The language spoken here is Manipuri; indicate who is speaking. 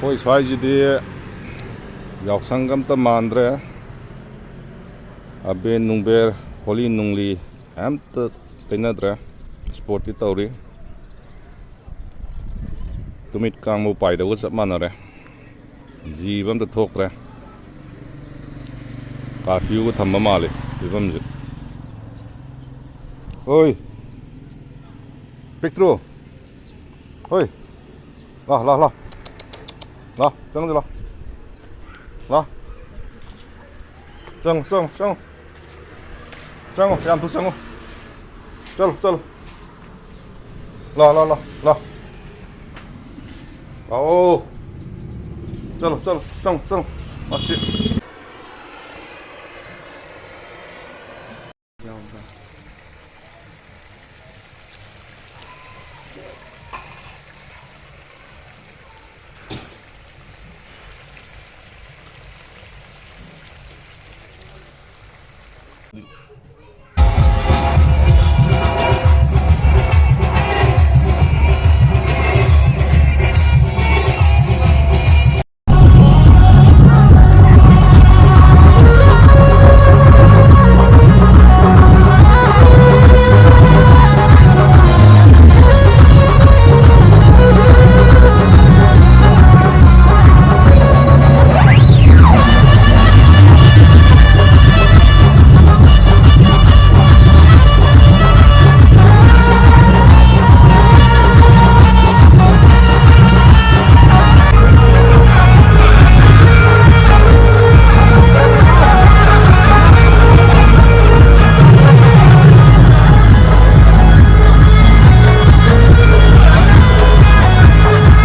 Speaker 1: ꯑꯩꯈꯣꯏ ꯁ꯭ꯋꯥꯏꯁꯤꯗꯤ ꯌꯥꯎꯁꯪꯒ ꯑꯝꯇ ꯃꯥꯟꯗ꯭ꯔꯦ. ꯑꯕꯦꯔ ꯅꯨꯡꯕꯦꯔ ꯍꯣꯂꯤ ꯅꯨꯡꯂꯤ ꯑꯝꯇ ꯇꯩꯅꯗ꯭ꯔꯦ. ꯁ꯭ꯄꯣꯔꯠꯇꯤ ꯇꯧꯔꯤ. ꯇꯨꯃꯤꯠ ꯀꯥꯡꯕꯨ ꯄꯥꯏꯗꯕꯒ ꯆꯞ ꯃꯥꯟꯅꯔꯦ. ꯖꯤꯕ ꯑꯝꯇ ꯊꯣꯛꯇ꯭ꯔꯦ. ꯀꯥꯔꯐ꯭ꯌꯨꯒ ꯊꯝꯕ ꯃꯥꯜꯂꯤ ꯐꯤꯕꯝꯁꯦ. ꯍꯣꯏ ꯄꯤꯛꯇ꯭ꯔꯨ, ꯍꯣꯏ ꯂꯥꯎ ꯂꯥꯎ ꯂꯥꯎ ꯂꯥꯎ ꯆꯪꯉꯁꯤ ꯂꯥꯎ ꯂꯥꯎ ꯆꯪꯉꯣ ꯆꯪꯉꯣ ꯆꯪꯉꯣ ꯆꯪꯉꯣ ꯌꯥꯝ ꯊꯨꯅ ꯆꯪꯉꯣ. ꯆꯠꯂꯣ ꯆꯠꯂꯣ ꯂꯥꯎ ꯂꯥꯎ ꯂꯥꯎ ꯂꯥꯎ ꯂꯥꯛꯑꯣ. ꯆꯠꯂꯣ ꯆꯠꯂꯣ ꯆꯪꯉꯣ ꯆꯪꯉꯣ. ꯑꯁꯤ